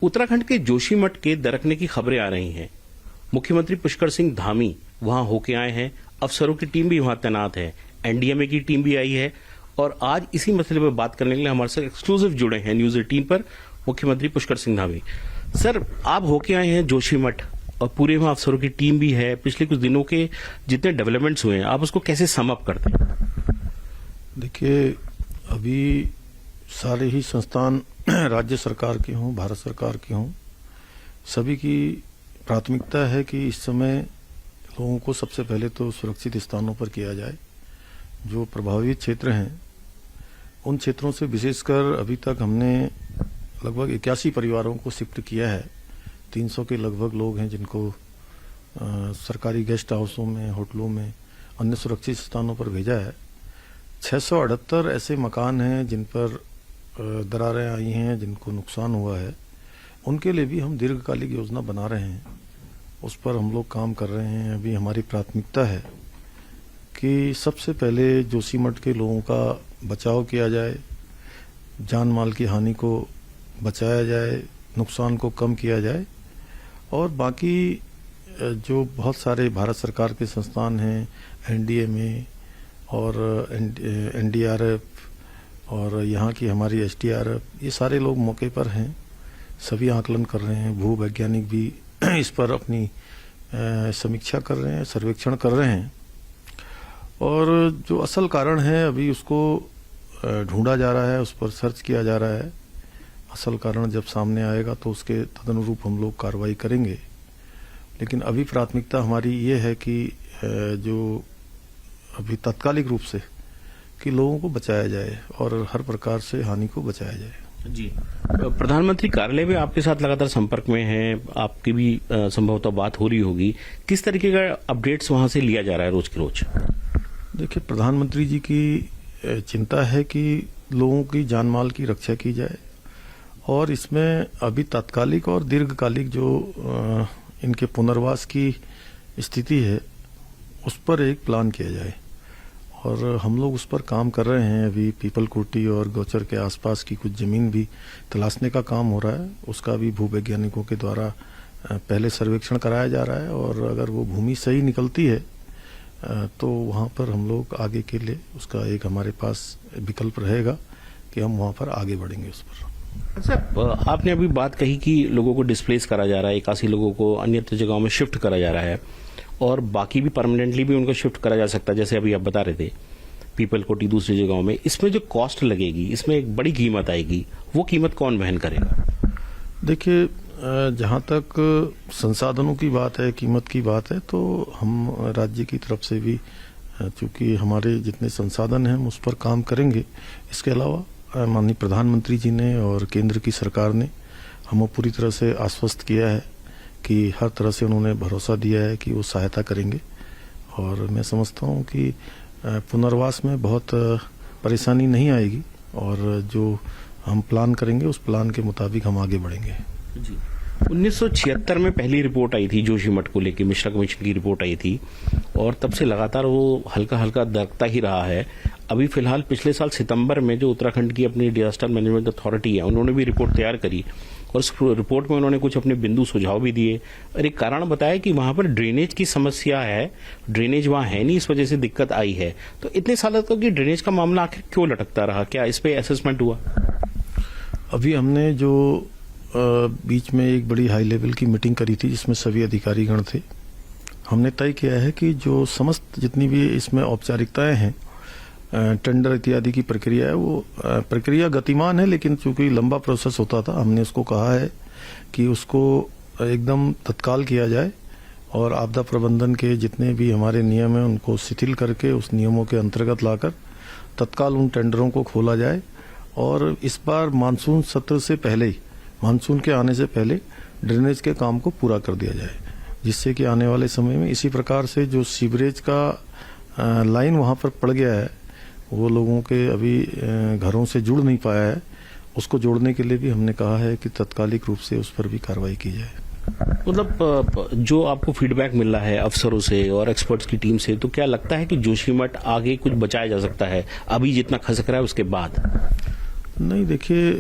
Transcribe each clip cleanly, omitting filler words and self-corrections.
उत्तराखंड के जोशीमठ के दरकने की खबरें आ रही हैं। मुख्यमंत्री पुष्कर सिंह धामी वहां होके आए हैं, अफसरों की टीम भी वहां तैनात है, एनडीएमए की टीम भी आई है और आज इसी मसले पर बात करने के लिए हमारे साथ एक्सक्लूसिव जुड़े हैं न्यूज 18 पर मुख्यमंत्री पुष्कर सिंह धामी। सर, आप होके आए हैं जोशीमठ और पूरे वहां अफसरों की टीम भी है। पिछले कुछ दिनों के जितने डेवलपमेंट्स हुए हैं, आप उसको कैसे सम अप करते हैं? देखिए, अभी सारे ही संस्थान राज्य सरकार के हों, भारत सरकार के हों, सभी की प्राथमिकता है कि इस समय लोगों को सबसे पहले तो सुरक्षित स्थानों पर किया जाए। जो प्रभावित क्षेत्र हैं उन क्षेत्रों से विशेषकर अभी तक हमने लगभग 81 परिवारों को शिफ्ट किया है। 300 के लगभग लोग हैं जिनको सरकारी गेस्ट हाउसों में, होटलों में, अन्य सुरक्षित स्थानों पर भेजा है। 678 ऐसे मकान हैं जिन पर दरारें आई हैं, जिनको नुकसान हुआ है। उनके लिए भी हम दीर्घकालिक योजना बना रहे हैं, उस पर हम लोग काम कर रहे हैं। अभी हमारी प्राथमिकता है कि सबसे पहले जोशीमठ के लोगों का बचाव किया जाए, जान माल की हानि को बचाया जाए, नुकसान को कम किया जाए और बाकी जो बहुत सारे भारत सरकार के संस्थान हैं, एनडीएमए और एनडीआरएफ और यहाँ की हमारी एसडीआरएफ, ये सारे लोग मौके पर हैं, सभी आकलन कर रहे हैं। भू वैज्ञानिक भी इस पर अपनी समीक्षा कर रहे हैं, सर्वेक्षण कर रहे हैं और जो असल कारण है अभी उसको ढूंढा जा रहा है, उस पर सर्च किया जा रहा है। असल कारण जब सामने आएगा तो उसके तदनुरूप हम लोग कार्रवाई करेंगे। लेकिन अभी प्राथमिकता हमारी ये है कि जो अभी तात्कालिक रूप से कि लोगों को बचाया जाए और हर प्रकार से हानि को बचाया जाए। जी, प्रधानमंत्री कार्यालय में आपके साथ लगातार संपर्क में हैं, आपकी भी संभवतः बात हो रही होगी। किस तरीके का अपडेट्स वहां से लिया जा रहा है रोज के रोज? देखिए, प्रधानमंत्री जी की चिंता है कि लोगों की जान माल की रक्षा की जाए और इसमें अभी तात्कालिक और दीर्घकालिक जो इनके पुनर्वास की स्थिति है उस पर एक प्लान किया जाए और हम लोग उस पर काम कर रहे हैं। अभी पीपल कुटी और गौचर के आसपास की कुछ जमीन भी तलाशने का काम हो रहा है, उसका भी भू वैज्ञानिकों के द्वारा पहले सर्वेक्षण कराया जा रहा है और अगर वो भूमि सही निकलती है तो वहाँ पर हम लोग आगे के लिए उसका एक हमारे पास विकल्प रहेगा कि हम वहाँ पर आगे बढ़ेंगे उस पर। अच्छा, आपने अभी बात कही कि लोगों को डिस्प्लेस करा जा रहा है, 81 लोगों को अन्य जगहों में शिफ्ट करा जा रहा है और बाकी भी परमानेंटली भी उनको शिफ्ट करा जा सकता है, जैसे अभी आप बता रहे थे पीपल कोटी दूसरी जगहों में। इसमें जो कॉस्ट लगेगी, इसमें एक बड़ी कीमत आएगी, वो कीमत कौन वहन करेगा? देखिए, जहाँ तक संसाधनों की बात है, कीमत की बात है, तो हम राज्य की तरफ से भी चूंकि हमारे जितने संसाधन हैं हम उस पर काम करेंगे। इसके अलावा माननीय प्रधानमंत्री जी ने और केंद्र की सरकार ने हमें पूरी तरह से आश्वस्त किया है कि हर तरह से उन्होंने भरोसा दिया है कि वो सहायता करेंगे और मैं समझता हूँ कि पुनर्वास में बहुत परेशानी नहीं आएगी और जो हम प्लान करेंगे उस प्लान के मुताबिक हम आगे बढ़ेंगे। जी, 1976 में पहली रिपोर्ट आई थी जोशीमठ को लेकर, मिश्रा कमीशन की रिपोर्ट आई थी और तब से लगातार वो हल्का हल्का दरकता ही रहा है। अभी फिलहाल पिछले साल सितंबर में जो उत्तराखंड की अपनी डिजास्टर मैनेजमेंट अथॉरिटी है उन्होंने भी रिपोर्ट तैयार करी और उस रिपोर्ट में उन्होंने कुछ अपने बिंदु सुझाव भी दिए और एक कारण बताया कि वहां पर ड्रेनेज की समस्या है, ड्रेनेज वहां है नहीं, इस वजह से दिक्कत आई है। तो इतने सालों तक ये ड्रेनेज का मामला आखिर क्यों लटकता रहा? क्या इस पे असेसमेंट हुआ? अभी हमने जो बीच में एक बड़ी हाई लेवल की मीटिंग करी थी जिसमें सभी अधिकारीगण थे। हमने तय किया है कि जो समस्त जितनी भी इसमें औपचारिकताएं हैं, टेंडर इत्यादि की प्रक्रिया है, वो प्रक्रिया गतिमान है लेकिन चूंकि लंबा प्रोसेस होता था, हमने उसको कहा है कि उसको एकदम तत्काल किया जाए और आपदा प्रबंधन के जितने भी हमारे नियम हैं उनको शिथिल करके उस नियमों के अंतर्गत लाकर तत्काल उन टेंडरों को खोला जाए और इस बार मानसून सत्र से पहले ही, मानसून के आने से पहले ड्रेनेज के काम को पूरा कर दिया जाए, जिससे कि आने वाले समय में इसी प्रकार से जो सीवरेज का लाइन वहां पर पड़ गया है, वो लोगों के अभी घरों से जुड़ नहीं पाया है, उसको जोड़ने के लिए भी हमने कहा है कि तत्कालिक रूप से उस पर भी कार्रवाई की जाए। मतलब जो आपको फीडबैक मिल रहा है अफसरों से और एक्सपर्ट्स की टीम से, तो क्या लगता है कि जोशीमठ आगे कुछ बचाया जा सकता है अभी जितना खसक रहा है उसके बाद? नहीं, देखिए,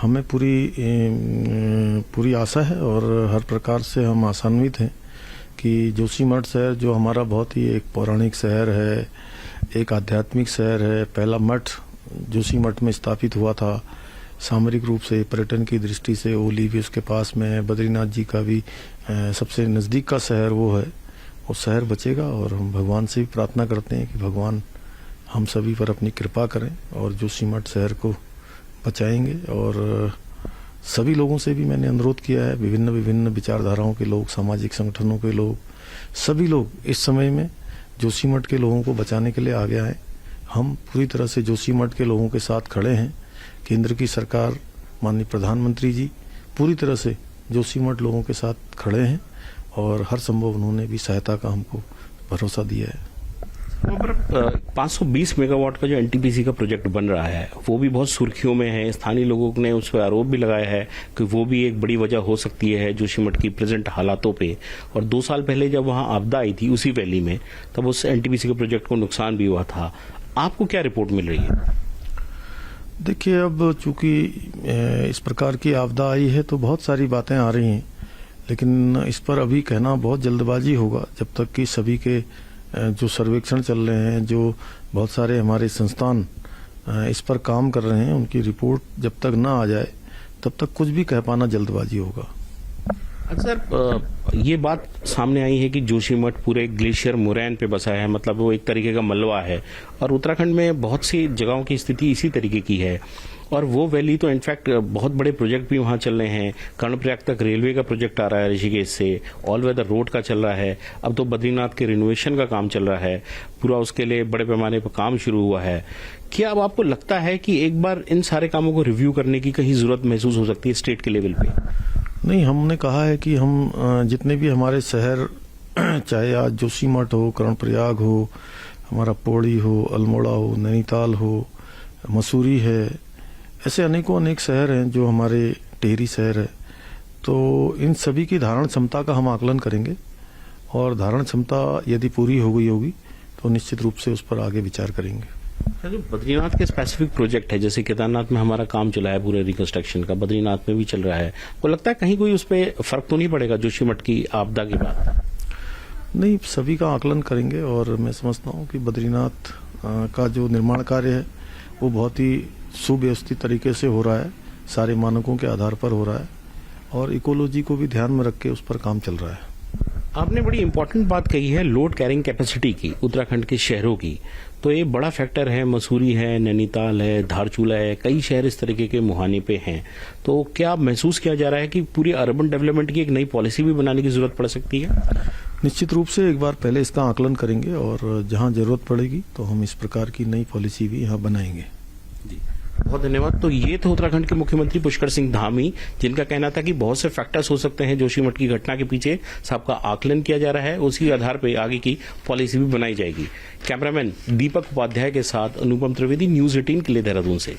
हमें पूरी आशा है और हर प्रकार से हम आशान्वित हैं कि जोशीमठ शहर जो हमारा बहुत ही एक पौराणिक शहर है, एक आध्यात्मिक शहर है, पहला मठ जोशीमठ में स्थापित हुआ था, सामरिक रूप से पर्यटन की दृष्टि से ओली भी उसके पास में है, बद्रीनाथ जी का भी सबसे नज़दीक का शहर वो है। वो शहर बचेगा और हम भगवान से भी प्रार्थना करते हैं कि भगवान हम सभी पर अपनी कृपा करें और जोशीमठ शहर को बचाएंगे। और सभी लोगों से भी मैंने अनुरोध किया है, विभिन्न विचारधाराओं के लोग, सामाजिक संगठनों के लोग, सभी लोग इस समय में जोशीमठ के लोगों को बचाने के लिए आगे आए। हम पूरी तरह से जोशीमठ के लोगों के साथ खड़े हैं। केंद्र की सरकार, माननीय प्रधानमंत्री जी पूरी तरह से जोशीमठ लोगों के साथ खड़े हैं और हर संभव उन्होंने भी सहायता का हमको भरोसा दिया है। 520 मेगावाट का जो एनटीपीसी का प्रोजेक्ट बन रहा है वो भी बहुत सुर्खियों में है। स्थानीय लोगों ने उस पर आरोप भी लगाया है कि वो भी एक बड़ी वजह हो सकती है जोशीमठ की प्रेजेंट हालातों पे। और 2 साल पहले जब वहां आपदा आई थी उसी वैली में, तब उस एनटीपीसी के प्रोजेक्ट को नुकसान भी हुआ था। आपको क्या रिपोर्ट मिल रही है? देखिए, अब चूंकि इस प्रकार की आपदा आई है तो बहुत सारी बातें आ रही हैं, लेकिन इस पर अभी कहना बहुत जल्दबाजी होगा जब तक कि सभी के जो सर्वेक्षण चल रहे हैं, जो बहुत सारे हमारे संस्थान इस पर काम कर रहे हैं, उनकी रिपोर्ट जब तक ना आ जाए तब तक कुछ भी कह पाना जल्दबाजी होगा। सर, ये बात सामने आई है कि जोशीमठ पूरे ग्लेशियर मोरैन पे बसा है, मतलब वो एक तरीके का मलबा है और उत्तराखंड में बहुत सी जगहों की स्थिति इसी तरीके की है। और वो वैली तो इनफैक्ट बहुत बड़े प्रोजेक्ट भी वहां चल रहे हैं। कर्णप्रयाग तक रेलवे का प्रोजेक्ट आ रहा है ऋषिकेश से, ऑल वेदर रोड का चल रहा है, अब तो बद्रीनाथ के रिनोवेशन का काम चल रहा है, पूरा उसके लिए बड़े पैमाने पर काम शुरू हुआ है। क्या अब आपको लगता है कि एक बार इन सारे कामों को रिव्यू करने की कहीं जरूरत महसूस हो सकती है स्टेट के लेवल पे? नहीं, हमने कहा है कि हम जितने भी हमारे शहर, चाहे आज जोशीमठ हो, कर्णप्रयाग हो, हमारा पौड़ी हो, अल्मोड़ा हो, नैनीताल हो, मसूरी है, ऐसे अनेक शहर हैं जो हमारे टिहरी शहर है, तो इन सभी की धारण क्षमता का हम आकलन करेंगे और धारण क्षमता यदि पूरी हो गई होगी तो निश्चित रूप से उस पर आगे विचार करेंगे। जो बद्रीनाथ के स्पेसिफिक प्रोजेक्ट है, जैसे केदारनाथ में हमारा काम चला है पूरे रिकंस्ट्रक्शन का, बद्रीनाथ में भी चल रहा है, को लगता है कहीं कोई उस पर फर्क तो नहीं पड़ेगा जोशीमठ की आपदा के बाद? नहीं, सभी का आकलन करेंगे और मैं समझता हूँ कि बद्रीनाथ का जो निर्माण कार्य है वो बहुत ही सुव्यवस्थित तरीके से हो रहा है, सारे मानकों के आधार पर हो रहा है और इकोलॉजी को भी ध्यान में रख के उस पर काम चल रहा है। आपने बड़ी इंपॉर्टेंट बात कही है लोड कैरिंग कैपेसिटी की, उत्तराखंड के शहरों की, तो ये बड़ा फैक्टर है। मसूरी है, नैनीताल है, धारचूला है, कई शहर इस तरीके के मुहाने पे हैं। तो क्या महसूस किया जा रहा है कि पूरी अर्बन डेवलपमेंट की एक नई पॉलिसी भी बनाने की जरूरत पड़ सकती है? निश्चित रूप से एक बार पहले इसका आकलन करेंगे और जहां जरूरत पड़ेगी तो हम इस प्रकार की नई पॉलिसी भी यहाँ बनाएंगे। जी, बहुत धन्यवाद। तो ये थे उत्तराखंड के मुख्यमंत्री पुष्कर सिंह धामी, जिनका कहना था कि बहुत से फैक्टर्स हो सकते हैं जोशीमठ की घटना के पीछे, सबका आकलन किया जा रहा है, उसी आधार पर आगे की पॉलिसी भी बनाई जाएगी। कैमरामैन दीपक उपाध्याय के साथ अनुपम त्रिवेदी, न्यूज 18 के लिए देहरादून से।